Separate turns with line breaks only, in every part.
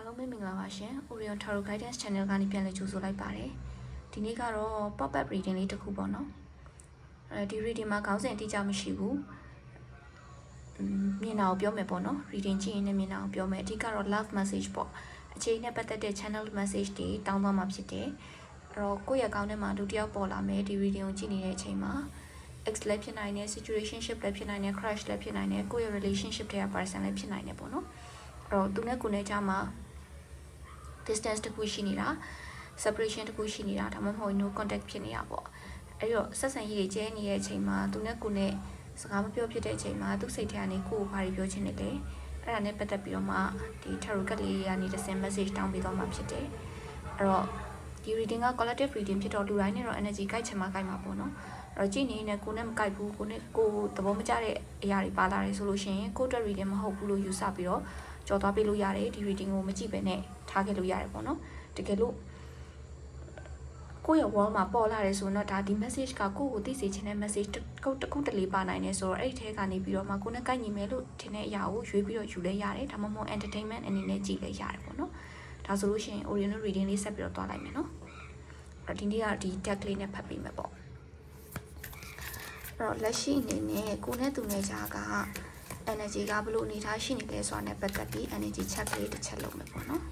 အားလုံးပဲမင်္ဂလာပါရှင် Orion Tarot Guidance Channel ကနေပြန်လည်ကြိုဆိုလိုက်ပါတယ်ဒီနေ့ကတော့ pop-up reading လေးတစ်ခုပေါ့နော်ဒီ reading မှာခေါင်းစဉ်အတိအကျမရှိဘူးမျက်နှာကိုပြောမယ်ပေါ့နော် reading ကြည့်ရင်လည်းမျက်နှာကိုပြောမယ်အဓိကတော့ love message ပေါ့အခြေအနေနဲ့ပတ်သက်တဲ့ channel message တွေတောင်းသွားမှာဖြစ်တယ်အဲ့တော့ကိုယ့်ရဲ့ခေါင်းထဲမှာလူတစ်ယောက်ပေါ်လာမယ်ဒီ reading ကိုကြည့်နေတဲ့အချိန်မှာ ex လည်းဖြစ်နိုင်တယ် situationship လည်းဖြစ်နိုင်တယ် crush လည်းဖြစ်နိုင်တယ်ကိုယ့်ရဲ့ relationship တွေက person လည်းဖြစ်နိုင်တယ်ပေါ့နော်အဲ့တော့သူနဲ့ကိုယ်နဲ့ကြားမှာdistance တခုရှိနေတာ separation တခုရှိနေတာဒါမှမဟုတ် no contact ဖြစ်နေတာပေါ့အဲ့တော့ဆက်ဆံရေးတွေကျဲနေတဲ့အချိန်မှာသူနဲ့ကိုယ်နဲ့စကားမပြောဖြစ်တဲ့အချိန်မှာသူစိတ်ထဲကနေကိုယ်ကိုဘာတွေပြောချင်နေလဲအဲ့ဒါနဲ့ပတ်သက်ပြီးတော့မှဒီ tarot card လေးကနေတစ်ဆင့် message တောင်းပေးသွားမှာဖြစ်တယ်အဲ့တော့ဒီ reading က collective reading ဖြစ်တော့လူတိုင်းနဲ့တော့ energy ကိုက်ချင်မှာကိုက်မှာပေါ့နော်အဲ့တော့ကြည့်နေနေကိုယ်နဲ့မကိုက်ဘူးကိုယ်နဲ့ကိုယ်သဘောမကျတဲ့အရာတွေပါလာတယ်ဆိုလို့ရှိရင်ကိုယ့်အတွက် reading မဟုတ်ဘူးလို့ယူဆပြီးတော့ကြော်သွားပေးလို့ရတယ်ဒီ reading ကိုမကြည့်ပဲနဲ့ထားခဲ့လို့ရတယ်ပေါ့နော်တကယ်လို့ကိုယ့်ရဲ့ wall မှာပေါ်လာတယ်ဆိုတော့ဒါဒီ message ကကိုယ့်ကိုသိစေချင်တဲ့ message တစ်ခုတလေပါနိုင်တယ်ဆိုတော့အဲ့ဒီထဲကနေပြီးတော့မှကိုယ်နဲ့ကိုက်ညီမယ်လို့ထင်တဲ့အရာကိုရွေးပြီးတော့ယူလဲရတယ်ဒါမှမဟုတ် entertainment အနေနဲ့ကြည့်လဲရတယ်ပေါ့နော်ဒါဆိုလို့ရှိရင် Orion reading လေးဆက်ပြီးတော့တွားလိုက်မယ်နော်အဲ့ဒီနေ့ကဒီ deck လေးနဲ့ဖတ်ပေးမယ်ပေါ့အဲ့တော့လက်ရှိအနေနဲ့ကိုယ်နဲ့သူနဲ့ကြားကenergy ကဘလို့အနေထားရှိနေလဲဆိုတာနဲ့ပတ်သက်ပြီး energy check လေးတစ်ချက်လုပ်မယ်ပေါ့နော်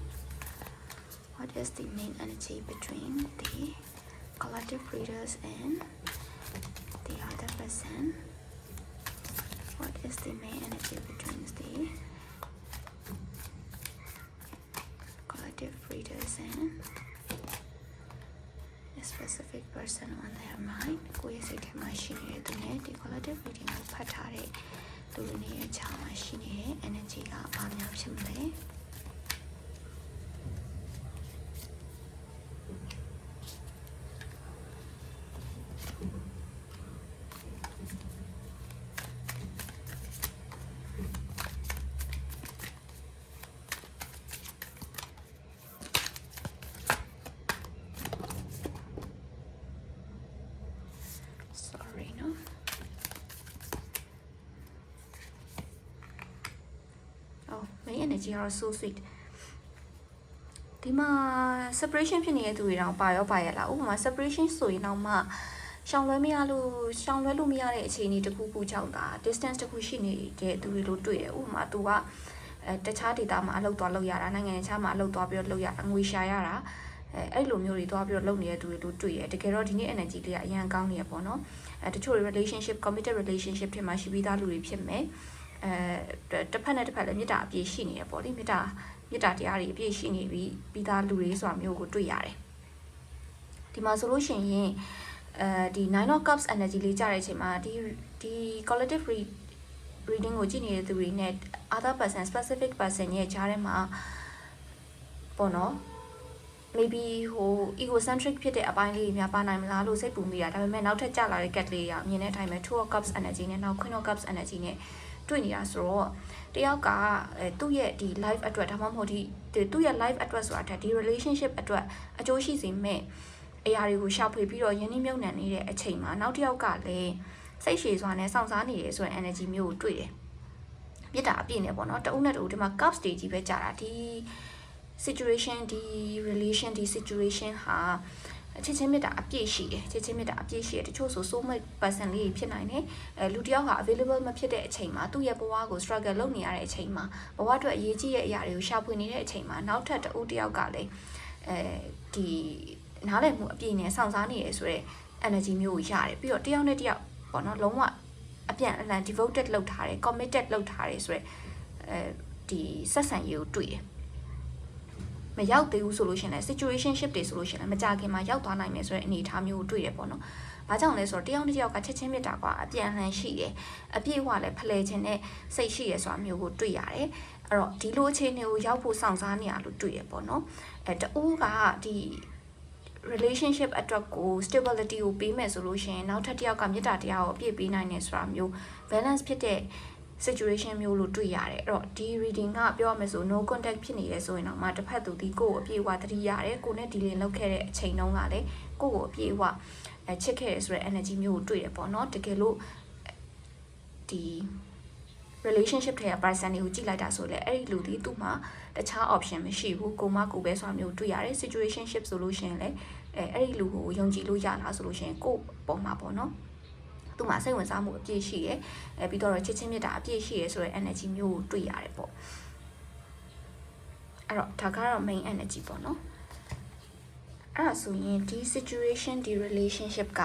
What is the main energy between the collective readers and the other person What is the main energy between the collective readers and a specific person on their mind ကိုယ့်ရဲ့စိတ်ထဲမှာရှိနေတဲ့သူနဲ့ဒီ collective reading ကိုဖတ်ထားတဲ့သူတွေရဲ့ခြားမှာရှိနေတဲ့ energy ကဘာများဖြစ်မလဲ Sorry no Oh, my energy are so sweet. ဒီမှာ separation ဖြစ်နေတဲ့သူတွေတောင်ပါရောပါရလားဥပမာ separation ဆိုရင်တော့မှရှောင်လွှဲလို့မရတဲ့အခြေအနေတစ်ခုခုကြောင့်ဒါ distance တစ်ခုရှိနေတဲ့သူတွေလို့တွေ့တယ်ဥပမာသူကတခြားဒေသမှာအလုပ်သွားလုပ်ရတာနိုင်ငံခြားမှာအလုပ်သွားပြီးတော့လုပ်ရတာငွေရှာရတာအဲ့လိုမျိုးတွေသွားပြီးတော့လုပ်နေတဲ့သူတွေလို့တွေ့ရတယ်တကယ်တော့ဒီနေ့ energy လေးကအရင်ကောင်းနေရပေါ့နော်တချို့ relationship committed relationship ထဲမှာရှိပြီးသားလူတွေဖြစ်မယ်တစ်ဖက်နဲ့တစ်ဖက်လည်းမေတ္တာအပြည့်ရှိနေရပေါ့လေမေတ္တာတရားတွေအပြည့်ရှိနေပြီးသားလူတွေဆိုတာမျိုးကိုတွေ့ရတယ်ဒီမှာဆိုလို့ရှိရင်ဒီ nine of cups energy လေးကြားတဲ့အချိန်မှာဒီ collective reading ကိုကြည့်နေတဲ့သူတွေနဲ့ other person specific person ရဲ့ကြားထဲမှာပေါ့နော် maybe ဟို egocentric ဖြစ်တဲ့အပိုင်းလေးများပါနိုင်မလားလို့စိတ်ပူမိတာဒါပေမဲ့နောက်ထပ်ကျလာတဲ့ cat လေးကအမြင်တဲ့အတိုင်းပဲ two of cups energy နဲ့နောက် queen of cups energy နဲ့တွေ့နေတာဆိုတော့တယောက်ကသူ့ရဲ့ဒီ life အတွက်ဒါမှမဟုတ်ဒီသူ့ရဲ့ life အတွက်ဆိုတာထက်ဒီ relationship အတွက်အကျိုးရှိစေမဲ့အရာတွေကိုရှာဖွေပြီးတော့ယဉ်နှိမ့်မြုပ်နှံနေတဲ့အချိန်မှာနောက်တစ်ယောက်ကလည်းစိတ်ရှည်စွာနဲ့စောင့်စားနေတယ်ဆိုရင် energy မျိုးကိုတွေ့တယ်မြစ်တာအပြည့်နဲ့ပေါ့နော်တအုပ်နဲ့တအုပ်ဒီမှာ cups တွေကြီးပဲကြာတာဒီ situation ဒီ relation ဒီ situation ဟာချစ်ချင်းမြတ်တာအပြည့်ရှိတယ်ချစ်ချင်းမြတ်တာအပြည့်ရှိတယ်တချို့ဆို soulmate person လေးဖြစ်နိုင်တယ်လူတစ်ယောက်ဟာ available မဖြစ်တဲ့အချိန်မှာသူ့ရဲ့ဘဝကို struggle လုပ်နေရတဲ့အချိန်မှာဘဝအတွက်အရေးကြီးတဲ့အရာတွေကိုရှာဖွေနေတဲ့အချိန်မှာနောက်ထပ်တဦးတစ်ယောက်ကလည်းဒီနားလည်မှုအပြည့်နဲ့စောင့်စားနေရဆိုတဲ့ energy မျိုးကိုရတယ်ပြီးတော့တစ်ယောက်နဲ့တစ်ယောက်ပေါ့နော်လုံးဝအပြန်အလှန် devoted လုပ်ထားတယ် committed လုပ်ထားတယ်ဆိုတဲ့ဒီဆက်ဆံရေးကိုတွေ့တယ်မရောက်သေးဘူးဆိုလို့ရှင်လဲ situationship တွေဆိုလို့ရှင်လဲမကြခင်မှာရောက်သွားနိုင်မယ်ဆိုတဲ့အနေအထားမျိုးကိုတွေ့ရပေါ့နော်။ဘာကြောင့်လဲဆိုတော့တယောက်တစ်ယောက်ကချက်ချင်းမြတ်တာကွာအပြန်အလှန်ရှိတယ်။အပြည့်အဝလည်းဖလှယ်ခြင်းနဲ့စိတ်ရှိရဆိုတာမျိုးကိုတွေ့ရတယ်။အဲ့တော့ဒီလိုအခြေအနေကိုရောက်ဖို့စောင့်စားနေရလို့တွေ့ရပေါ့နော်။တူကဒီ relationship အတွက်ကို stability ကိုပေးမယ်ဆိုလို့ရှင်နောက်ထပ်တစ်ယောက်ကမြတ်တာတရားကိုအပြည့်ပေးနိုင်တယ်ဆိုတာမျိုး balance ဖြစ်တဲ့situation မျိုးလို့တွေ့ရတယ်အဲ့တော့ဒီ reading ကပြောရမယ်ဆို no contact ဖြစ်နေရဲဆိုရင်တော့မှတစ်ဖက်သူဒီကိုအပြည့်အဝသတိရတယ်ကိုနဲ့ dealing လုပ်ခဲ့တဲ့အချိန်တုန်းကလည်းကိုအပြည့်အဝချစ်ခဲ့ရဆိုတဲ့ energy မျိုးကိုတွေ့ရပေါ့နော်တကယ်လို့ဒီ relationship ထဲက person တွေကိုကြည့်လိုက်တာဆိုလေအဲ့ဒီလူဒီသူ့မှာတခြား option မရှိဘူးကိုမကိုပဲဆိုတာမျိုးတွေ့ရတယ် situationship ဆိုလို့ရှိရင်လေအဲ့ဒီလူကိုယုံကြည်လို့ရလားဆိုလို့ရှိရင်ကိုပုံမှာပေါ့နော်သူ့မှာစိတ်ဝင်စားမှုအပြည့်ရှိရဲပြီးတော့ချစ်ချင်းမြတ်တာအပြည့်ရှိရဲဆိုတဲ့ energy မျိုးကိုတွေ့ရတယ်ပေါ့အဲ့တော့ဒါကတော့ main energy ပေါ့နော်အဲ့ဒါဆိုရင်ဒီ situation ဒီ relationship က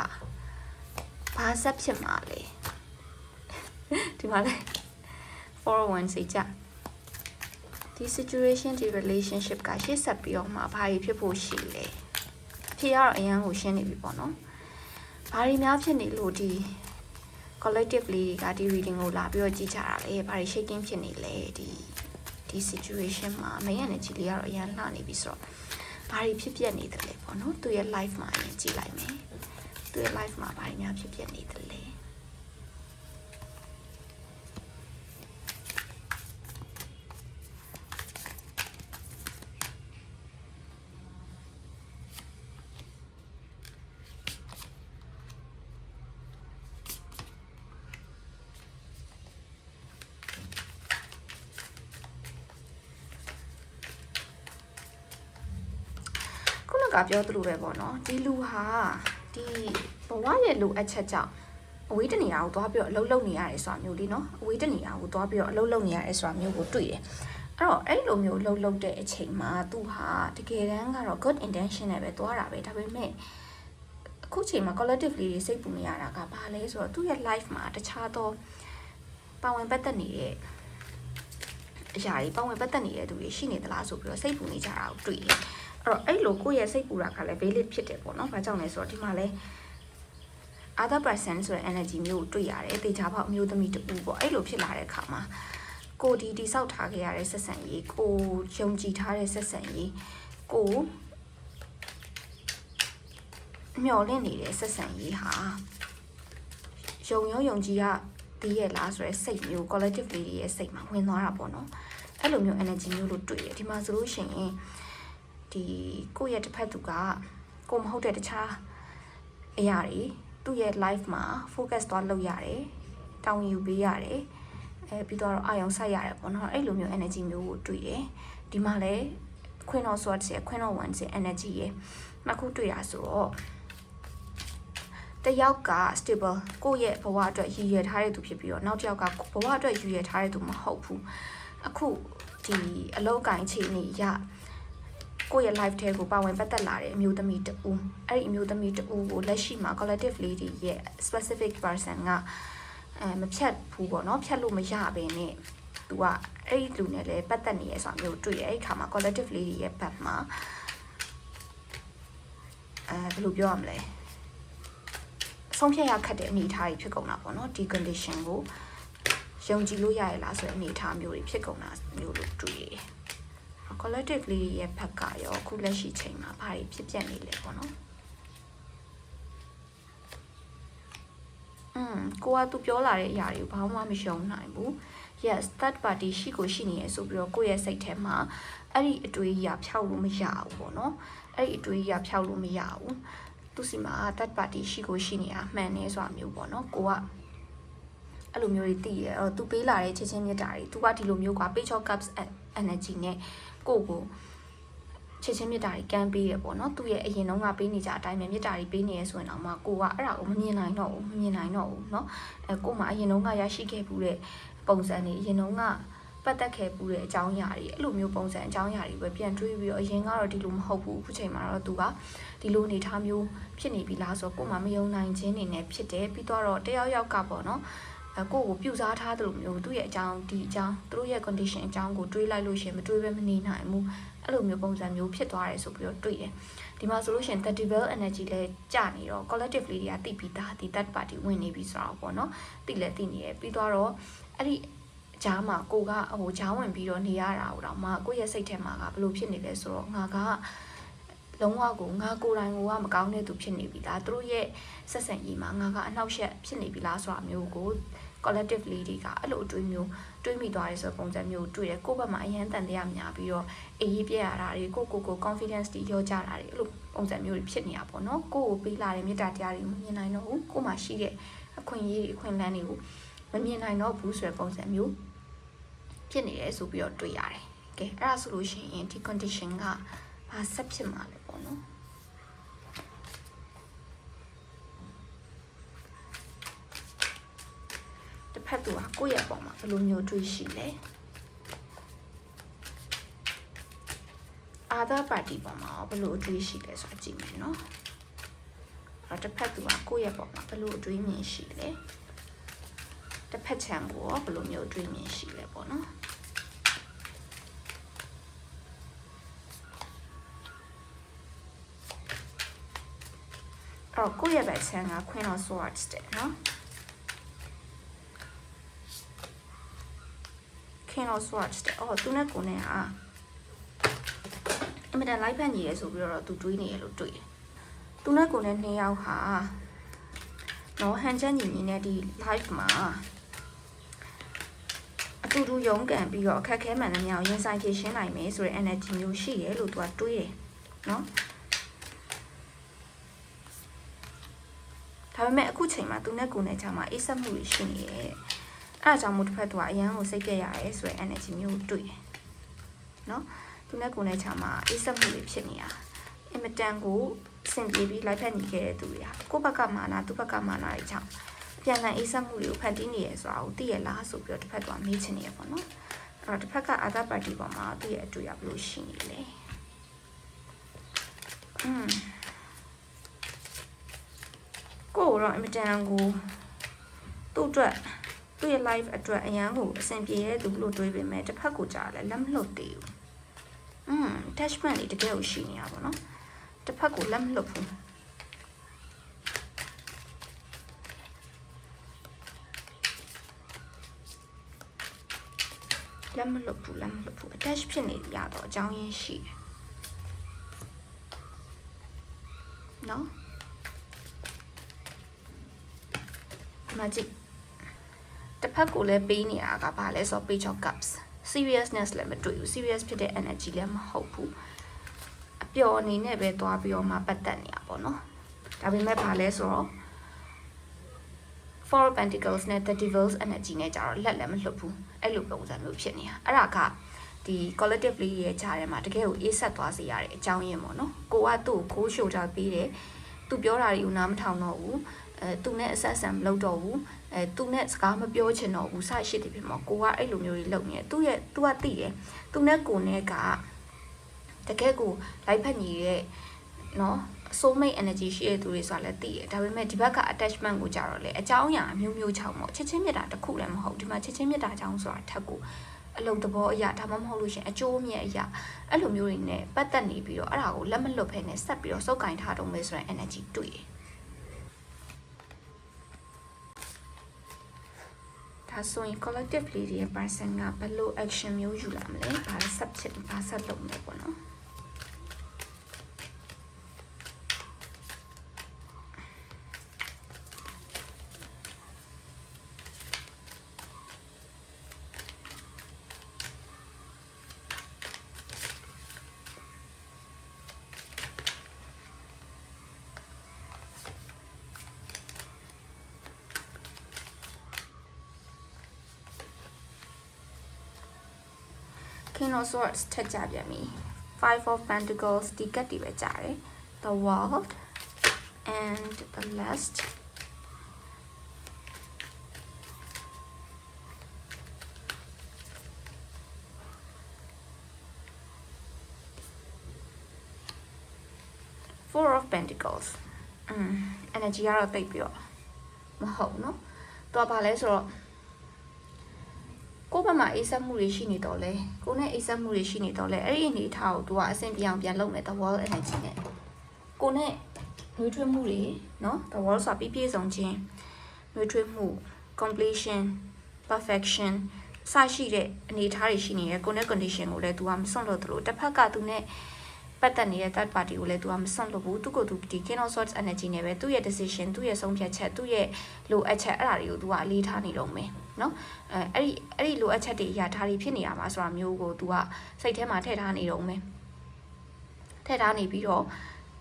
ဘာဆက်ဖြစ်မှာလဲဒီမှာလဲ401စိတ်ကြဒီ situation ဒီ relationship ကရှေ့ဆက်ပြီးတော့မှဘာတွေဖြစ်ဖို့ရှိလဲအဖြစ်ကတော့အရန်ကိုရှင်းနေပြီပေါ့နော်ဘာတွေများဖြစ်နေလို့ဒီ collectively ကဒီ reading ကိုလာပြီးတော့ကြည့်ကြတာလေဘာတွေ shaking ဖြစ်နေလဲဒီ situation မှာ main energy လေးကတော့အရန်လှနေပြီဆိုတော့ဘာတွေဖြစ်ပျက်နေတယ်လဲပေါ့နော်သူရဲ့ life မှာအရင်ကြည့်လိုက်မယ်သူရဲ့ life မှာဘာတွေများဖြစ်ပျက်နေတယ်လဲပြောသလိုပဲပေါ့နော်ဒီလူဟာဒီဘဝရဲ့လိုအပ်ချက်ကြောင့်အဝေးတနေရာကိုသွားပြီးတော့အလုပ်လုပ်နေရတယ်ဆိုတာမျိုးလေးနော်အဝေးတနေရာကိုသွားပြီးတော့အလုပ်လုပ်နေရတယ်ဆိုတာမျိုးကိုတွေ့တယ်အဲ့တော့အဲ့လိုမျိုးလုပ်တဲ့အချိန်မှာသူဟာတကယ်တမ်းကတော့ good intention နဲ့ပဲသွားတာပဲဒါပေမဲ့အခုချိန်မှာ collectively စိတ်ပူနေရတာကဘာလဲဆိုတော့သူ့ရဲ့ life မှာတခြားသောပါဝင်ပတ်သက်နေတဲ့အရာတွေပါဝင်ပတ်သက်နေတဲ့သူတွေရှိနေသလားဆိုပြီးတော့စိတ်ပူနေကြတာကိုတွေ့တယ်အဲ့လိုကိုယ့်ရဲ့စိတ်ပူတာကလည်း valid ဖြစ်တယ်ပေါ့နော်။ဘာကြောင့်လဲဆိုတော့ဒီမှာလဲ other person ဆိုတဲ့ energy မျိုးကိုတွေ့ရတယ်။တေချာပေါက်အမျိုးသမီးတူပေါ့အဲ့လိုဖြစ်လာတဲ့အခါမှာကိုဒီဆောက်ထားခဲ့ရတဲ့ဆက်ဆံရေးကိုယုံကြည်ထားတဲ့ဆက်ဆံရေးကိုမျော်လင့်နေတဲ့ဆက်ဆံရေးဟာယုံကြည်ရသေးရဲ့လားဆိုတဲ့စိတ်မျိုး collectively ရဲ့စိတ်မှာဝင်သွားတာပေါ့နော်။အဲ့လိုမျိုး energy မျိုးလို့တွေ့တယ်။ဒီမှာဆိုလို့ရှိရင်ဒီကိုယ့်ရဲ့တစ်ဖက်သူကကိုမဟုတ်တဲ့တခြားအရာတွေသူ့ရဲ့ life မှာ focus သွားလုပ်ရတယ်တောင်းယူပေးရတယ်ပြီးတော့အာရုံစိုက်ရတယ်ပေါ့နော်အဲ့လိုမျိုး energy မျိုးကိုတွေ့တယ်ဒီမှာလဲ Queen of Swords ရဲ့ Queen of Wands ရဲ့ energy ရဲ့နှစ်ခုတွေ့ရဆိုတော့တယောက်က stable ကိုယ့်ရဲ့ဘဝအတွက်ရည်ရွယ်ထားတဲ့သူဖြစ်ပြီးတော့နောက်တစ်ယောက်ကဘဝအတွက်ရည်ရွယ်ထားတဲ့သူမဟုတ်ဘူးအခုဒီအလောက်ကိုင်းချိန်နေရကိုယ့်ရဲ့ life ထဲကိုပါဝင်ပတ်သက်လာတဲ့အမျိုးသမီးတူအဲ့ဒီအမျိုးသမီးတူကိုလက်ရှိမှာ collective lady ရဲ့ specific person ကမဖြတ်ဘူးပေါ့နော်ဖြတ်လို့မရဘဲနဲ့သူကအဲ့ဒီလူနဲ့လည်းပတ်သက်နေရဆိုတာမျိုးတွေ့ရအဲ့ဒီခါမှာ collective lady ရဲ့ back မှာဘယ်လိုပြောရမလဲဆုံးဖြတ်ရခက်တဲ့အနေအထားတွေဖြစ်ကုန်တာပေါ့နော်ဒီ condition ကိုယုံကြည်လို့ရရလားဆိုတဲ့အနေအထားမျိုးတွေဖြစ်ကုန်တာမျိုးလို့တွေ့ရတယ်collectively ရဲ့ဘက်ကရောအခုလက်ရှိချိန်မှာဘာတွေဖြစ်ပျက်နေလဲပေါ့နော်ကိုကသူပြောလာတဲ့အရာတွေကိုဘာမှမရှုံနိုင်ဘူး yes third party ရှိကိုရှိနေရဆိုပြီးတော့ကိုယ့်ရဲ့စိတ်ထဲမှာအဲ့ဒီအတွေးကြီးဖြောက်လို့မရဘူးပေါ့နော်အဲ့ဒီအတွေးကြီးဖြောက်လို့မရဘူးသူစီမှာ third party ရှိကိုရှိနေတာမှန်နေဆိုတာမျိုးပေါ့နော်ကိုကအဲ့လိုမျိုးတွေသိရသူပေးလာတဲ့ချင်းမြတ်တာတွေသူကဒီလိုမျိုးက page of cups energy နဲ့ကိုချစ်ချင်းမြတ်တာတွေကမ်းပေးရပေါ့နော်သူ့ရဲ့အရင်တုန်းကပေးနေကြအတိုင်းပဲမြတ်တာတွေပေးနေရဆိုရင်တော့မှကိုကအဲ့ဒါကိုမမြင်နိုင်တော့ဘူးเนาะကိုမှအရင်တုန်းကရရှိခဲ့ဘူးတဲ့ပုံစံတွေအရင်တုန်းကပတ်သက်ခဲ့ဘူးတဲ့အကြောင်းအရာတွေအဲ့လိုမျိုးပုံစံအကြောင်းအရာတွေပဲပြန်တွေးပြီးတော့အရင်ကတော့ဒီလိုမဟုတ်ဘူးအခုချိန်မှာတော့သူကဒီလိုအနေထားမျိုးဖြစ်နေပြီလားဆိုတော့ကိုမှမယုံနိုင်ခြင်းနေနဲ့ဖြစ်တယ်ပြီးတော့တယောက်ယောက်ကပေါ့နော်ကိုကိုပြုစားထားသလိုမျိုးသူ့ရဲ့အကြောင်းဒီအကြောင်းသူတို့ရဲ့ condition အကြောင်းကိုတွေးလိုက်လို့ရှင်မတွေးဘဲမနေနိုင်ဘူးအဲ့လိုမျိုးပုံစံမျိုးဖြစ်သွားတယ်ဆိုပြီးတော့တွေ့တယ်ဒီမှာဆိုလို့ရှင် the devil energy လဲကျနေတော့ collectively တွေကတိပြီးသားဒီ third party ဝင်နေပြီဆိုတော့ပေါ့နော်တိလဲတိနေရပြီးတော့အဲ့ဒီဂျားမှာကိုကဂျားဝင်ပြီးတော့နေရတာဟိုတော့မှကိုရဲ့စိတ်ထဲမှာကဘယ်လိုဖြစ်နေလဲဆိုတော့ငါကလုံးဝကိုငါကိုယ်တိုင်ကမကောင်းတဲ့သူဖြစ်နေပြီလားသူတို့ရဲ့ဆက်ဆံရေးမှာငါကအနှောက်အယှက်ဖြစ်နေပြီလားဆိုတာမျိုးကို collectively တွေကအဲ့လိုအတွေးမျိုးတွေးမိသွားတယ်ဆိုပုံစံမျိုးတွေ့တယ်ကိုယ့်ဘက်မှာအရန်တန်တရားများပြီးတော့အေးရေးပြရတာတွေကို confidence တွေရောကြတာတွေအဲ့လိုပုံစံမျိုးတွေဖြစ်နေတာပေါ့နော်ကိုကိုပေးလာတဲ့မေတ္တာတရားတွေကိုမမြင်နိုင်တော့ဘူးကိုမှရှိတဲ့အခွင့်အရေးတွေအခွင့်အလမ်းတွေကိုမ မြင်နိုင်တော့ဘူးဆိုတဲ့ပုံစံမျိုးဖြစ်နေတယ်ဆိုပြီးတော့တွေ့ရတယ်ကဲအဲ့ဒါဆိုလို့ရှိရင်ဒီ condition ကဘာဆက်ဖြစ်မှာလဲပေါ့နော်တစ်ဖက်သူကကိုယ့်ရဲ့ပုံမှာဘယ်လိုမျိုးတွေးရှိလဲ other party ပုံမှာဘယ်လိုတွေးရှိလဲဆိုတာကြည့်မယ်နော်အဲ့တစ်ဖက်သူကကိုယ့်ရဲ့ပုံမှာဘယ်လိုတွေးမြင်ရှိလဲတစ်ဖက်ချမ်းကိုဘယ်လိုမျိုးတွေးမြင်ရှိလဲပေါ့နော်အော်ကိုယ့်ရဲ့ဘက်ချမ်းက Queen of Swords တဲ့နော် King of Swords တဲ့အော်သူနဲ့ကိုနဲ့အမတန်လိုက်ဖက်ညီရဲဆိုပြီးတော့သူတွေးနေရလို့တွေ့တယ်သူနဲ့ကိုနဲ့2ယောက်ဟာနော်ဟန်ချက်ညီညီနဲ့ဒီ live မှာအတူတူရုန်းကန်ပြီးတော့အခက်ခဲမှန်တဲ့မြောင်ရင်ဆိုင်ဖြည့်ရှင်းနိုင်မယ်ဆိုတဲ့ energy မျိုးရှိရဲလို့သူကတွေးတယ်နော်ဒါပေမဲ့အခုချိန်မှာသူနဲ့ကိုနဲ့ချာမှာအေးဆက်မှုတွေရှိနေရဲ့အဲ့ဒါကြောင့်မို့တစ်ဖက်သူကအရန်ကိုစိတ်ပြက်ရတယ်ဆိုတဲ့ energy မျိုးတွေ့တယ်နော်သူနဲ့ကိုနဲ့ချာမှာအေးဆက်မှုတွေဖြစ်နေတာအင်မတန်ကိုစင်ပြေပြီးလိုက်ဖက်ညီခဲ့တဲ့သူတွေဟာကိုယ့်ဘက်ကမာနာသူ့ဘက်ကမာနာတွေကြောင့်ပြန်လည်အေးဆက်မှုတွေကိုဖန်တီးနေရဆိုတာကိုသိရလားဆိုပြီးတော့တစ်ဖက်ကမေးချင်နေရပေါ့နော်အဲ့တော့တစ်ဖက်က other party ပေါ်မှာသူ့ရဲ့အတွေ့အကြုံဘယ်လိုရှိနေလဲကိုတော့အင်မတန်ကိုသူ့အတွက်သူ့ရဲ့ life အတွက်အရန်ကိုအဆင်ပြေတဲ့သူလို့တွေးပေမဲ့တစ်ဖက်ကိုကြားလဲလက်မလွတ်သေးဘူးattachment တွေတကယ်ကိုရှိနေတာပေါ့နော်တစ်ဖက်ကိုလက်မလွတ်ဘူးလက်မလွတ်ဘူး attach ဖြစ်နေရတော့အကြောင်းရင်းရှိတယ်နော်magic တစ်ဖက်ကိုလည်းပေးနေတာကဘာလဲဆိုတော့ page of cups seriousness လည်းမတွေ့ဘူး serious ဖြစ်တဲ့ energy လည်းမဟုတ်ဘူးအပျော်အနေနဲ့ပဲသွားပြီးတော့မှပတ်သက်နေတာပေါ့နော်ဒါပေမဲ့ဘာလဲဆိုတော့ four pentacles နဲ့ the devil's energy နဲ့ကြတော့လက်လည်းမလွတ်ဘူးအဲ့လိုပုံစံမျိုးဖြစ်နေတာအဲ့ဒါကဒီ collectively ရဲ့ကြားထဲမှာတကယ်ကိုအေးဆက်သွားစေရတဲ့အကြောင်းရင်းပေါ့နော်ကိုကသူ့ကိုခိုးရှို့ထားပေးတယ်သူပြောတာတွေကိုနားမထောင်တော့ဘူးသူနဲ့အဆက်အဆံမလုပ်တော့ဘူးသူနဲ့စကားမပြောချင်တော့ဘူးစရှိတယ်ဖြစ်မှာကိုကအဲ့လိုမျိုးတွေလုပ်နေတယ်သူကသိတယ်သူနဲ့ကိုနဲ့ကတကယ်ကိုလိုက်ဖက်ညီရဲ့နော် soulmate energy ရှိတဲ့သူတွေဆိုတာလည်းသိတယ်ဒါပေမဲ့ဒီဘက်က attachment ကိုကြတော့လေအကြောင်းအရာအမျိုးမျိုးချောင်းပေါ့ချစ်ချင်းမြတ်တာတစ်ခုလည်းမဟုတ်ဒီမှာချစ်ချင်းမြတ်တာချောင်းဆိုတာထက်ကိုအလုံးသဘောအရာဒါမှမဟုတ်လို့ရှင်အကျိုးအမြတ်အရာအဲ့လိုမျိုးတွေနဲ့ပတ်သက်နေပြီးတော့အဲ့ဒါကိုလက်မလွတ်ဖဲနဲ့ဆက်ပြီးတော့စုပ်ကင်ထားတော့မယ်ဆိုတဲ့ energy တွေ့တယ်ဒါဆိုရင် collectively ရဲ့ person ကဘယ်လို action မျိုးယူလာမလဲဘာဆက်ဖြစ်ဘာဆက်လုပ်မလဲပေါ့နော်King of Swords ထက်ကြပြန်ပြီ Five of Pentacles ဒီကတ်တွေပဲကြားတယ် The World and the Last Four of Pentacles energy ကတော့တိတ်ပြီးတော့မဟုတ်နော်တော့ဘာလဲဆိုတော့ကိုယ့်ဘက်မှာအေးဆက်မှုတွေရှိနေတော့လေကိုနဲ့အေးဆက်မှုတွေရှိနေတော့လေအဲ့ဒီအနေထားကိုသူကအဆင်ပြေအောင်ပြန်လုပ်မယ် the world energy နဲ့ကိုနဲ့နှွေးထွေးမှုတွေနော် the world ဆိုတာပြည့်စုံခြင်းနှွေးထွေးမှု completion perfection စရှိတဲ့အနေထားတွေရှိနေတယ်ကိုနဲ့ condition ကိုလည်းသူကမစွန့်လို့သလိုတစ်ဖက်ကသူနဲ့ပတ်သက်နေတဲ့ third party ကိုလည်းသူကမစွန့်လို့ဘူးသူကိုသူဒီ King of Swords energy နဲ့ပဲသူ့ရဲ့ decision သူ့ရဲ့ဆုံးဖြတ်ချက်သူ့ရဲ့လိုအပ်ချက်အဲ့ဒါတွေကိုသူကအလေးထားနေတော့မယ်နော်အဲ့ဒီလိုအပ်ချက်တွေအရာဒါတွေဖြစ်နေရမှာဆိုတာမျိုးကို तू ကစိတ်ထဲမှာထည့်ထားနေတော့မယ်ထည့်ထားနေပြီးတော့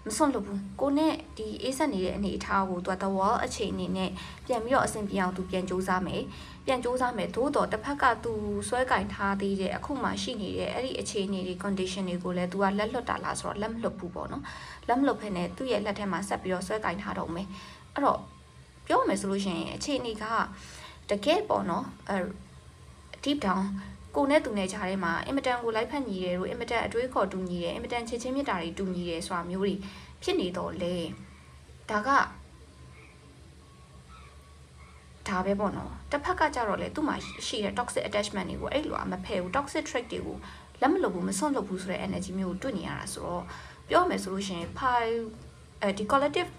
မစွန့်လို့ဘူးကိုနဲ့ဒီအေးဆက်နေတဲ့အနေအထားကိုသူက the wall အခြေအနေနဲ့ပြန်ပြီးတော့အဆင်ပြေအောင်သူပြန်စူးစမ်းမယ်သို့တော့တစ်ဖက်ကသူဆွဲကင်ထားသေးတဲ့အခုမှရှိနေတဲ့အဲ့ဒီအခြေအနေတွေ condition တွေကိုလည်းသူကလက်လွတ်တာလားဆိုတော့လက်မလွတ်ဘူးပေါ့နော်လက်မလွတ်ဖ ೇನೆ သူ့ရဲ့လက်ထဲမှာဆက်ပြီးတော့ဆွဲကင်ထားတော့မယ်အဲ့တော့ပြောမယ်ဆိုလို့ရှိရင်အခြေအနေကတကယ်ပေါ့နော်deep down ကိုနဲ့သူနဲ့ကြားထဲမှာအင်မတန်ကိုလိုက်ဖက်ညီတယ်လို့အင်မတန်အတွေးခေါ်တူညီတယ်အင်မတန်ချစ်ချင်းမြတ်တာတွေတူညီတယ်ဆိုတာမျိုးတွေဖြစ်နေတော့လေဒါကဒါပဲပေါ့နော်တစ်ဖက်ကကြတော့လေသူ့မှာရှိတဲ့ toxic attachment တွေကိုအဲ့လိုမဖယ်ဘူး toxic trait တွေကိုလက်မလုပ်ဘူးမစွန့်လုပ်ဘူးဆိုတဲ့ energy မျိုးကိုတွေ့နေရတာဆိုတော့ပြောမယ်ဆိုလို့ရှိရင်ဒီ collective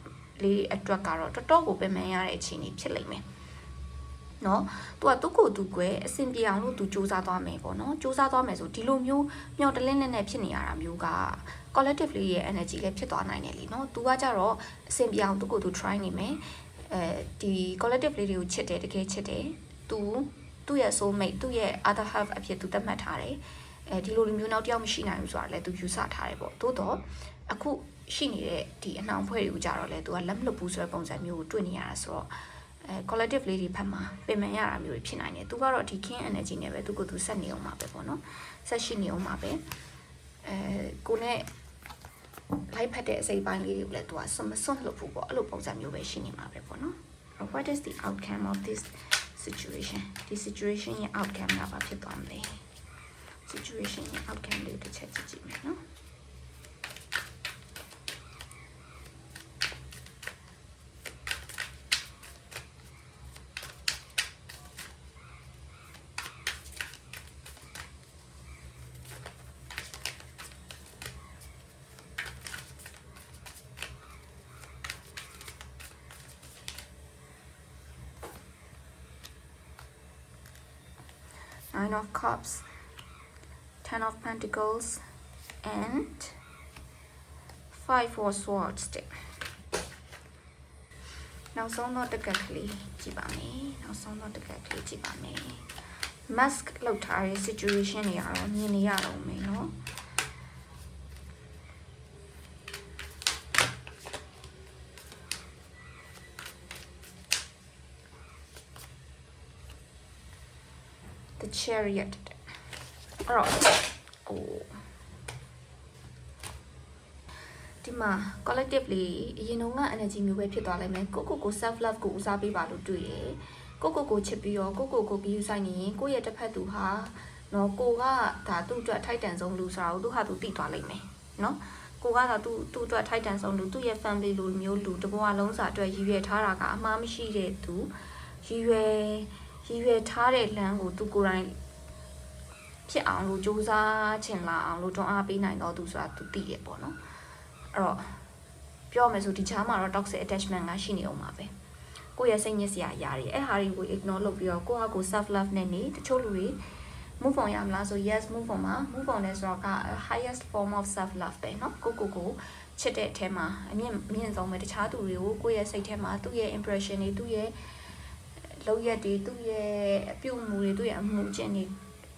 လေးအတွက်ကတော့တော်တော်ကိုပင်ပန်းရတဲ့အခြေအနေဖြစ်လိမ့်မယ်နော်သူကသူ့ကိုယ်သူကွယ်အဆင်ပြေအောင်လို့သူစူးစမ်းသွားမယ်ပေါ့နော်စူးစမ်းသွားမယ်ဆိုဒီလိုမျိုးမျောတလင်းနဲ့ဖြစ်နေရတာမျိုးက collective လေးရဲ့ energy လည်းဖြစ်သွားနိုင်တယ်လीနော်သူကကြတော့အဆင်ပြေအောင်သူ့ကိုယ်သူ try နေမယ်ဒီ collective လေးတွေကိုချစ်တယ်တကယ်ချစ်တယ်သူ့ရဲ့ soul mate သူ့ရဲ့ other half အဖြစ်သူသတ်မှတ်ထားတယ်ဒီလိုမျိုးနောက်တစ်ယောက်မရှိနိုင်ဘူးဆိုတာလည်းသူယူဆထားတယ်ပေါ့သို့တော့အခုရှိနေတဲ့ဒီအနှောင်ဖွဲ့တွေကိုကြတော့လေသူကလက်မလွတ်ဘူးဆိုတဲ့ပုံစံမျိုးကိုတွေ့နေရတာဆိုတော့ collective လေးတွေဖက်မှာပြင်မှန်ရတာမျိုးဖြစ်နိုင်တယ်သူကတော့ဒီ king energy နဲ့ပဲသူကိုသူဆက်နေအောင်မှာပဲပေါ့နော်ဆက်ရှိနေအောင်မှာပဲကိုနဲ့လိုက်ဖက်တဲ့အစိပ်ပိုင်းလေးတွေကိုလည်းသူကမစွန့်လို့ဘူးပေါ့အဲ့လိုပုံစံမျိုးပဲရှိနေမှာပဲပေါ့နော် what is the outcome of this situation ဒီ situation ရဲ့ outcome ကဘာဖြစ်သွားမလဲ situation ရဲ့ outcome လေးတစ်ချက်ကြည့်မယ်နော်Nine of Cups, Ten of Pentacles, and Five of Swords. Now, so not the gately, Jibani. Now, so not the gately, Jibani. Mask lotari situation here, mini yaro, me no. The Chariot. Alright. Oh. ဒီမှာ collectively အရင်တော့က energy မျိုးပဲဖြစ်သွားလိမ့်မယ်ကို self love ကိုဦးစားပေးပါလို့တွေ့ရယ်ကိုချစ်ပြီးတော့ကိုဂရုစိုက်နေရင်ကိုရဲ့တစ်ဖက်သူဟာနော်ကိုကဒါသူ့အတွက်ထိုက်တန်ဆုံးလူဆိုတာကိုသူဟာသူသိသွားလိမ့်မယ်နော်ကိုကတော့သူ့အတွက်ထိုက်တန်ဆုံးလူသူ့ရဲ့ family လူမျိုးလူတဘဝလုံးစာအတွက်ရည်ရွယ်ထားတာကအမှားမရှိတဲ့သူရည်ရွယ်ထားတဲ့လမ်းကိုသူကိုယ်တိုင်ဖြစ်အောင်လို့စူးစမ်းချင်လာအောင်လို့တွန်းအားပေးနိုင်တော့သူဆိုတာသူသိရပေါ့နော်အဲ့တော့ပြောမယ်ဆိုဒီချားမှာတော့ toxic attachment ကရှိနေအောင်ပါပဲကိုယ့်ရဲ့စိတ်ညစ်စရာအရာတွေအဲ့ဟာတွေကို ignore လုပ်ပြီးတော့ကိုယ့်ဟာကိုယ် self love နဲ့နေတချို့လူတွေ move on ရမလားဆို yes move on မှာ move on လဲဆိုတော့က highest form of self love ပဲเนาะကိုချစ်တဲ့အထဲမှာအမြင့်ဆုံးပဲတခြားသူတွေကိုကိုယ့်ရဲ့စိတ်ထဲမှာသူ့ရဲ့ impression တွေသူ့ရဲ့လောက်ရက်တွေသူ့ရဲ့အပြုတ်မှုတွေသူ့ရဲ့အမှုကျင့်တွေ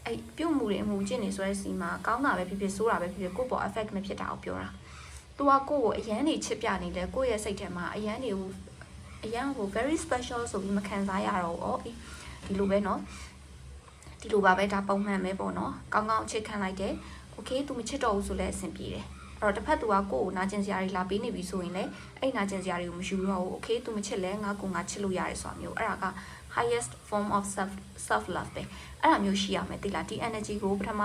အဲ့ပြုတ်မှုတွေအမှုကျင့်တွေဆိုတဲ့စီမှာကောင်းတာပဲဖြစ်ဖြစ်ဆိုးတာပဲဖြစ်ဖြစ်ကိုယ့်ပေါ် effect မဖြစ်တာကိုပြောတာသူကကိုယ့်ကိုအရန်နေချစ်ပြနေတယ်ကိုယ့်ရဲ့စိတ်ထဲမှာအရန်ကို very special ဆိုပြီးမခံစားရတော့ဘူးဒီလိုပဲเนาะဒီလိုပါပဲဒါပုံမှန်ပဲပေါ့เนาะကောင်းကောင်းချစ်ခံလိုက်တယ် okay သူမချစ်တော့ဘူးဆိုလဲအဆင်ပြေတယ်အဲ့တော့တစ်ဖက်သူကကိုယ့်ကိုနာကျင်စရာတွေလာပေးနေပြီဆိုရင်လည်းအဲ့နာကျင်စရာတွေကိုမယူတော့ဘူး okay သူမချစ်လဲငါချစ်လို့ရတယ်ဆိုတာမျိုးအဲ့ဒါက highest form of self love ပဲအဲ့ဒါမျိုးရှိရမယ်သိလားဒီ energy ကိုပထမ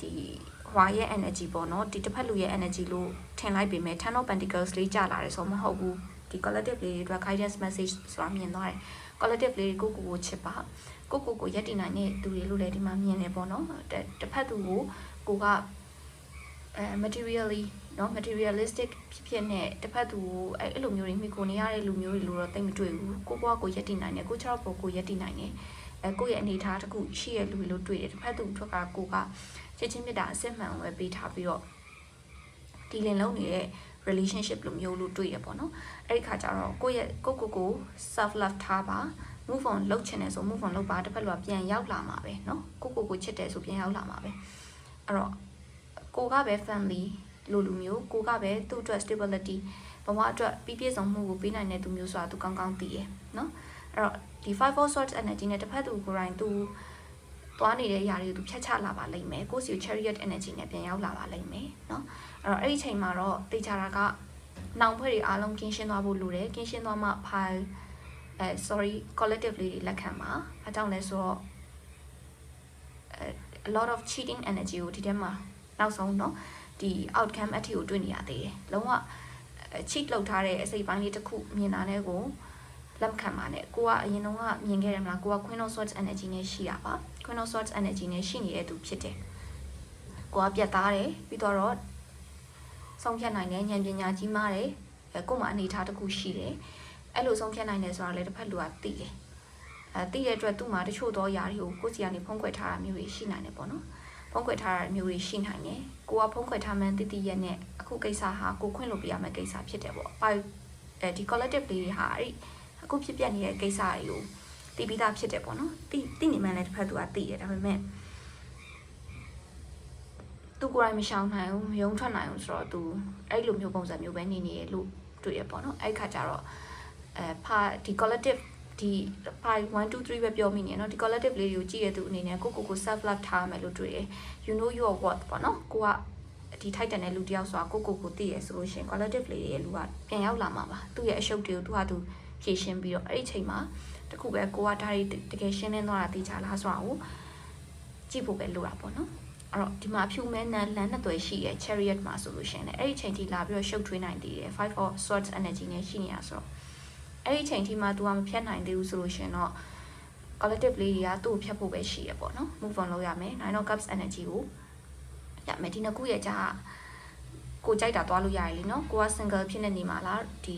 ဒီဟွာရဲ့ energy ပေါ့နော်ဒီတစ်ဖက်လူရဲ့ energy လို့ထင်လိုက်ပေမဲ့ Ten of Pentacles လေးကြာလာတယ်ဆိုမဟုတ်ဘူးဒီ collective လေးတွေအတွက် guidance message ဆိုတာမြင်သွားတယ် collective လေးကိုချစ်ပါကိုရက်တည်နိုင်တဲ့သူတွေလို့လည်းဒီမှာမြင်နေပေါ့နော်တစ်ဖက်သူကိုကmaterially เนาะ materialistic ဖြစ်နေတစ်ဖက်သူကိုအဲ့လိုမျိုးတွေမိကိုနေရတဲ့လူမျိုးတွေလို့တော့သိမတွေ့ဘူးကိုရက်တည်နိုင်တယ်ကိုချောက်ကိုရက်တည်နိုင်တယ်ကိုရဲ့အနေထားတစ်ခုရှိရလူလို့တွေ့တယ်တစ်ဖက်သူထွက်ကကိုကချစ်ချင်းမြတ်တာအစစ်မှန်ဝယ်ပေးထားပြီးတော့ဒီလင်လုံးနေတဲ့ relationship လိုမျိုးလို့တွေ့ရပေါ့နော်အဲ့ဒီခါကျတော့ကိုself love ထားပါ move on လုပ်ချင်တယ်ဆို move on လုပ်ပါတစ်ဖက်လူကပြန်ရောက်လာမှာပဲเนาะကိုချစ်တယ်ဆိုပြန်ရောက်လာမှာပဲအဲ့တော့ကိုကပဲ family လိုလူမျိုးကိုကပဲသူ့အတွက် stability ဘဝအတွက်ပြည့်စုံမှုကိုပေးနိုင်တဲ့သူမျိုးဆိုတာသူကောင်းကောင်းသိရယ်နော်အဲ့တော့ဒီ 5 of swords energy နဲ့တစ်ဖက်သူကိုယ်တိုင်သူသွားနေတဲ့အရာတွေကိုသူဖြတ်ချလာပါလိမ့်မယ်ကိုယ့်စီ chariot energy နဲ့ပြန်ရောက်လာပါလိမ့်မယ်နော်အဲ့တော့အဲ့ဒီအချိန်မှာတော့တေချာတာကနောင်ဖွဲ့တွေအားလုံးကင်းရှင်းသွားဖို့လိုတယ်ကင်းရှင်းသွားမှ sorry collectively လက်ခံပါအကြောင်းလဲဆိုတော့ a lot of cheating energy ကိုဒီထဲမှာနောက်ဆုံးเนาะဒီ outcome အထီကိုတွေ့နေရသေးတယ်လုံးဝ cheat လုပ်ထားတဲ့အစိပ်ပိုင်းလေးတစ်ခုမြင်တာနဲ့ကိုလက်ခံပါနဲ့ကိုကအရင်တော့မြင်ခဲ့တယ်မလားကိုက Queen of Swords energy နဲ့ရှိတာပါ Queen of Swords energy နဲ့ရှိနေတဲ့သူဖြစ်တယ်ကိုကပြတ်သားတယ်ပြီးတော့ဆုံးဖြတ်နိုင်တဲ့ဉာဏ်ပညာကြီးမားတယ်ကို့မှာအနေထားတစ်ခုရှိတယ်အဲ့လိုဆုံးဖြတ်နိုင်တယ်ဆိုတာလည်းတစ်ဖက်လူကသိတယ်သိတဲ့အတွက်သူ့မှာတချို့သောຢာတွေကိုကိုယ့်စီကနေဖုံးကွယ်ထားတာမျိုးတွေရှိနိုင်တယ်ပေါ့နော်ဖုံးကွယ်ထားတာမျိုးတွေရှိနိုင်တယ်ကိုကဖုံးကွယ်ထားမှန်းတည်ရက်နဲ့အခုကိစ္စဟာကိုခွင့်လို့ပြရမယ့်ကိစ္စဖြစ်တယ်ပေါ့ဒီ collective လေးတွေဟာအဲ့အခုဖြစ်ပျက်နေတဲ့ကိစ္စတွေကိုသိပြီးသားဖြစ်တယ်ပေါ့နော်သိနေမှလည်းတစ်ဖက်သူကသိတယ်ဒါပေမဲ့သူကိုယ်တိုင်မရှောင်နိုင်ဘူးမယုံထွက်နိုင်ဘူးဆိုတော့သူအဲ့လိုမျိုးပုံစံမျိုးပဲနေနေလို့တွေ့ရပေါ့နော်အဲ့ခါကျတော့ဒီ collective ဒီ 1 2 3ပဲပြောမိနေเนาะဒီ collective လေးတွေကိုကြည့်ရတဲ့သူအနေနဲ့ကို self love ထားမယ်လို့တွေ့ရ you know your worth ပေါ့နော်ကိုကဒီ titan တဲ့လူတယောက်ဆိုတာကိုသိရဆိုလို့ရှိရင် collective လေးရဲ့လူကပြန်ရောက်လာမှာပါသူ့ရဲ့အရှုပ်တွေကိုသူဖြည့်ရှင်းပြီးတော့အဲ့ဒီအချိန်မှာတခုပဲကိုကဒါတွေတကယ်ရှင်းလင်းသွားတာသိချလားဆိုတာကိုကြည့်ဖို့ပဲလိုတာပေါ့နော်အဲ့တော့ဒီမှာအဖြူမဲနန်းလမ်းနှစ်သွယ်ရှိရဲ့ chariot မှာဆိုလို့ရှိရင်လည်းအဲ့ဒီအချိန်ထိလာပြီးတော့ရှုပ်ထွေးနိုင်သေးတယ် 5 of swords energy နဲ့ရှိနေတာဆိုတော့အဲ့ဒီအချိန်ထိမှ तू ကမဖြတ်နိုင်သေးဘူးဆိုလို့ရှိရင်တော့ collective လေးတွေကသူ့ကိုဖြတ်ဖို့ပဲရှိရပေါ့နော် move on လုပ်ရမယ် 9 of cups energy ကိုရမယ်ဒီနှစ်ခုရဲ့ကြားကိုကြိုက်တာသွားလို့ရတယ်လीနော်ကိုက single ဖြစ်နေမှာလားဒီ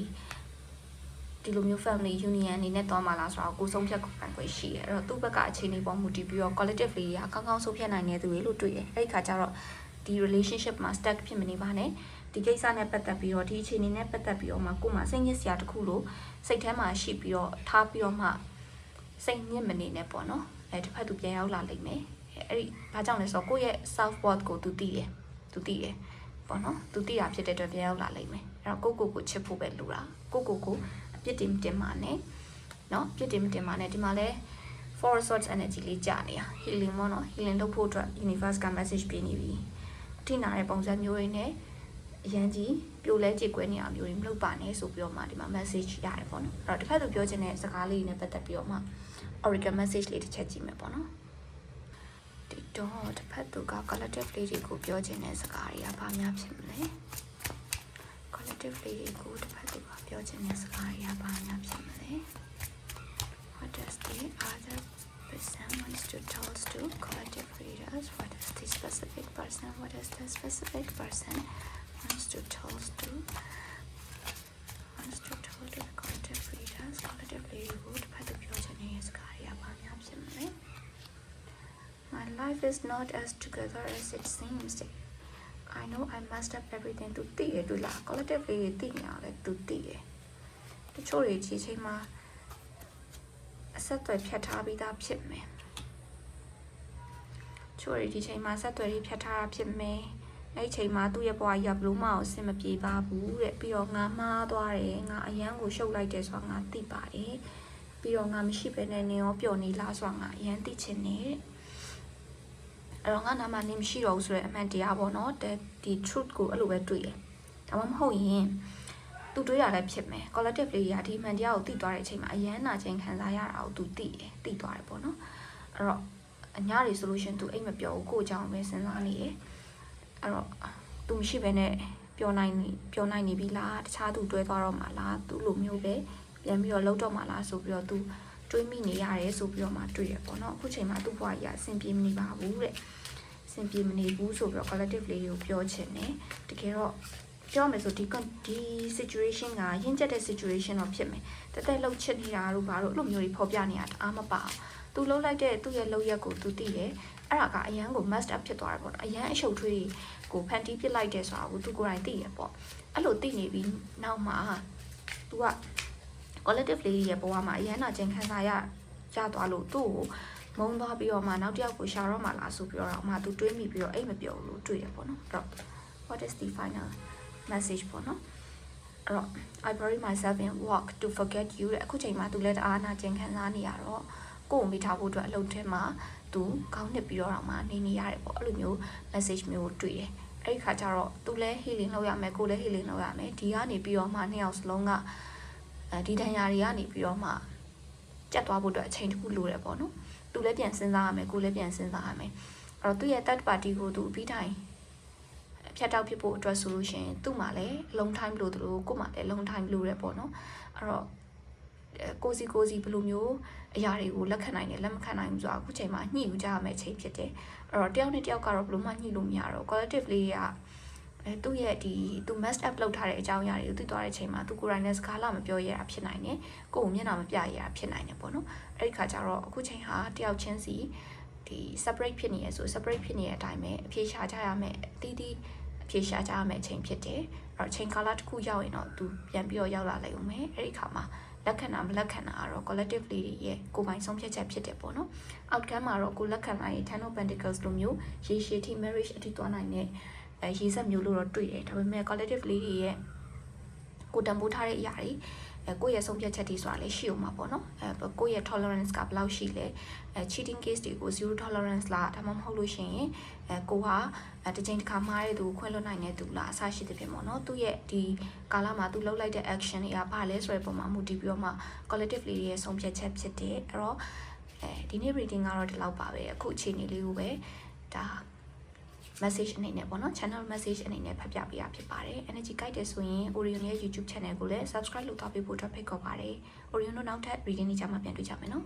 လိုမျိုး family union အနေနဲ့သွားမှာလားဆိုတော့ကိုဆုံးဖြတ်ခံခွင့်ရှိရအဲ့တော့သူ့ဘက်ကအခြေအနေပေါ်မူတည်ပြီးတော့ collective လေးတွေကကောင်းကောင်းဆုံးဖြတ်နိုင်တဲ့သူတွေလို့တွေ့တယ်အဲ့ဒီခါကျတော့ဒီ relationship မှာ stuck ဖြစ်မနေပါနဲ့ဒီကိစ္စနဲ့ပတ်သက်ပြီးတော့ဒီအခြေအနေနဲ့ပတ်သက်ပြီးတော့မှကို့မှာစိတ်ညစ်စရာတစ်ခုလို့စိတ်ထဲမှာရှိပြီးတော့ထားပြီးတော့မှစိတ်ညစ်မနေနဲ့ပေါ့နော်တစ်ဖက်သူပြန်ရောက်လာလိမ့်မယ်အဲ့ဒီဘာကြောင့်လဲဆိုတော့ကိုယ့်ရဲ့ self worth ကိုသူသိတယ်ပေါ့နော်သူသိတာဖြစ်တဲ့အတွက်ပြန်ရောက်လာလိမ့်မယ်အဲ့တော့ကိုချစ်ဖို့ပဲလိုတာကိုအပြစ်တင်မှာနဲ့နော်ပြစ်တင်မတင်မှာနဲ့ဒီမှာလဲ four swords energy လေးကြာနေတာ healing ပေါ့နော် healing လုပ်ဖို့အတွက် universe က message ပေးနေပြီအထိနာတဲ့ပုံစံမျိုးတွေနဲ့အရန်ကြီးပြိုလဲကြေကွဲနေအောင်မျိုးတွေမလုပ်ပါနဲ့ဆိုပြီးတော့မှဒီမှာ message ရတယ်ပေါ့နော်အဲ့တော့တစ်ဖက်သူပြောချင်တဲ့စကားလေးနဲ့ပတ်သက်ပြီးတော့မှ oracle message လေးတစ်ချက်ကြည့်မယ်ပေါ့နော်ဒီတော့တစ်ဖက်သူက collective လေးတွေကိုပြောချင်တဲ့စကားတွေကဘာများဖြစ်မလဲ collective လေးတွေကိုတစ်ဖက်သူကပြောချင်တဲ့စကားတွေကဘာများဖြစ်မလဲ what does the other person wants to tell us to collective readers what is the specific person wants to tell us to the collective readers collective lady would by the Pyogenes Karia Banya Pimle. My life is not as together as it seems. I know I messed up everything to the to la collective lady thing out to the Chori Chichima set to Piatabi that pit me. Chori Chichima set to Piata pit me. အဲ့ချိန်မှာသူ့ရဲ့ဘဝရပ်ဘလို့မအောင်ဆင်မပြေပါဘူးတဲ့ပြီးတော့ငါမှားသွားတယ်ငါအရန်ကိုရှုပ်လိုက်တယ်ဆိုတာငါသိပါတယ်ပြီးတော့ငါမရှိဘဲနဲ့နေရောပျော်နေလားဆိုတာငါအရန်သိချင်နေအဲ့တော့ငါနာမနေမရှိတော့ဘူးဆိုတဲ့အမှန်တရားပေါ့နော်ဒီ truth ကိုအဲ့လိုပဲတွေ့တယ်ဒါမှမဟုတ်ရင်သူတွေးရလည်းဖြစ်မယ် collective လေးတွေကဒီမှန်တရားကိုသိသွားတဲ့အချိန်မှာအရန်နာခြင်းခံစားရတာကိုသူသိသွားတယ်ပေါ့နော်အဲ့တော့အညာတွေဆိုလို့ရှင်သူအိတ်မပြောဘူးကိုယ့်အကြောင်းပဲစဉ်းစားနေတယ်အဲ့တော့သူမရှိဘဲနဲ့ပျော်နိုင်နေပြီလားတခြားသူတွဲသွားတော့မှာလားသူလိုမျိုးပဲပြန်ပြီးတော့လှုပ်တော့မှာလားဆိုပြီးတော့သူတွေးမိနေရတယ်ဆိုပြီးတော့မှတွေ့ရပေါ့နော်အခုချိန်မှာသူ့ဘဝကြီးအဆင်ပြေမနေပါဘူးတဲ့အဆင်ပြေမနေဘူးဆိုပြီးတော့ collective လေးကိုပြောချင်တယ်တကယ်တော့ပြောမယ်ဆိုဒီ situation ကရင့်ကျက်တဲ့ situation တော့ဖြစ်မယ်တက်လှုပ်ချစ်နေတာတို့ဘာလို့အဲ့လိုမျိုးတွေဖော်ပြနေတာအားမပါအောင်သူလှုပ်လိုက်တဲ့သူ့ရဲ့လှုပ်ရက်ကိုသူသိတယ်အဲ့ဒါကအရန်ကို messed up ဖြစ်သွားတယ်ပေါ့နော်အရန်အရှုပ်ထွေးကိုဖန်တီးပစ်လိုက်တယ်ဆိုတာကိုသူကိုယ်တိုင်သိရပေါ့အဲ့လိုသိနေပြီးနောက်မှာသူက collective လေးရဲ့ဘဝမှာအရန်နာကျင်ခံစားရသွားလို့သူ့ကိုမုန်းသွားပြီးတော့မှနောက်တစ်ယောက်ကိုရှာတော့မှလားဆိုပြီးတော့မှသူတွေးမိပြီးတော့အိတ်မပြောဘူးလို့တွေ့ရပေါ့နော်အဲ့တော့ what is the final message ပေါ့နော်အဲ့တော့ I bury myself in work to forget you တဲ့အခုချိန်မှာသူလည်းတအားနာကျင်ခံစားနေရတော့ကိုယ်ကိုမိထားဖို့အတွက်အလုပ်ထဲမှာသူခေါင်းနစ်ပြီးတော့မှနေရတယ်ပေါ့အဲ့လိုမျိုး message မျိုးတွေ့တယ်အဲ့ဒီခါကျတော့သူလည်း healing လုပ်ရမယ်ကိုယ်လည်း healing လုပ်ရမယ်ဒီကနေပြီးတော့မှနှစ်ယောက်စလုံးကဒီဒဏ်ရာတွေကနေပြီးတော့မှကျက်သွားဖို့အတွက်အချိန်တစ်ခုလိုတယ်ပေါ့နော်သူလည်းပြန်စဉ်းစားရမယ်ကိုယ်လည်းပြန်စဉ်းစားရမယ်အဲ့တော့သူ့ရဲ့ third party ကိုသူပြီးတိုင်းဖြတ်တောက်ဖြစ်ဖို့အတွက်ဆိုလို့ရှိရင်သူ့မှာလည်း long time လို့တို့ကို့မှာလည်း long time လို့ရပေါ့နော်အဲ့တော့ကိုစီဘယ်လိုမျိုးအရာတွေကိုလက်ခံနိုင်တယ်လက်မခံနိုင်ဘူးဆိုတာအခုချိန်မှာညှိယူကြရမယ့်အချိန်ဖြစ်တယ်အဲ့တော့တယောက်နဲ့တယောက်ကတော့ဘယ်လိုမှညှိလို့မရတော့ collective လေးကသူ့ရဲ့ဒီသူ messed up လုပ်ထားတဲ့အကြောင်းအရာတွေကိုသိသွားတဲ့အချိန်မှာသူကိုယ်တိုင်နဲ့စကားလာမပြောရတာဖြစ်နိုင်တယ်ကိုယ်ကိုမျက်နှာမပြရတာဖြစ်နိုင်တယ်ပေါ့နော်အဲ့ဒီခါကျတော့အခုချိန်ဟာတယောက်ချင်းစီဒီ separate ဖြစ်နေရဆို separate ဖြစ်နေတဲ့အတိုင်းပဲအပြေရှာကြရမယ်အသီးသီးအပြေရှာကြရမယ်အချိန်ဖြစ်တယ်အဲ့တော့အချိန်ကာလတစ်ခုရောက်ရင်တော့သူပြန်ပြီးတော့ရောက်လာလိုက်ဦးမယ်အဲ့ဒီခါမှာလက်ခံတာမလက်ခံတာကတော့ collective လေးတွေရဲ့ကိုယ်ပိုင်ဆုံးဖြတ်ချက်ဖြစ်တယ်ပေါ့နော် outcome မှာတော့ကိုလက်ခံလိုက်ရင် Ten of Pentacles လိုမျိုးရေရှည်ထိ marriage အထိသွားနိုင်တဲ့ရေစက်မျိုးလို့တော့တွေ့တယ်ဒါပေမဲ့ collective လေးတွေရဲ့ကိုတန်ဖိုးထားတဲ့အရာတွေကိုယ့်ရဲ့ဆုံးဖြတ်ချက်တွေဆိုတာလည်းရှိအောင်ပါပေါ့နော်ကိုယ့်ရဲ့ tolerance ကဘယ်လောက်ရှိလဲcheating case တွေကို zero tolerance လားဒါမှမဟုတ်လို့ရှိရင်ကိုဟာတစ်ချိန်တစ်ခါမှားတဲ့သူခွင့်လွှတ်နိုင်တဲ့သူလားအဆရှိတဲ့ဖြစ်ပေါ့နော်သူရဲ့ဒီကာလမှာသူလုပ်လိုက်တဲ့ action တွေကဘာလဲဆိုတဲ့ပုံမှာမူတည်ပြီးတော့မှ collective လေးတွေရဲ့ဆုံးဖြတ်ချက်ဖြစ်တယ်အဲ့တော့ဒီနေ့ reading ကတော့ဒီလောက်ပါပဲအခုအခြေအနေလေးကိုပဲဒါ message အနေနဲ့ပေါ့နော် channel message အနေနဲ့ဖတ်ပြပေးရဖြစ်ပါတယ် energy guide တယ်ဆိုရင် Orion ရဲ့ YouTube channel ကိုလည်း subscribe လုပ်ထားပေးဖို့အတွက်ဖိတ်ခေါ်ပါတယ် Orion တို့နောက်ထပ် reading တွေကြမှာပြန်တွေ့ကြမယ်နော်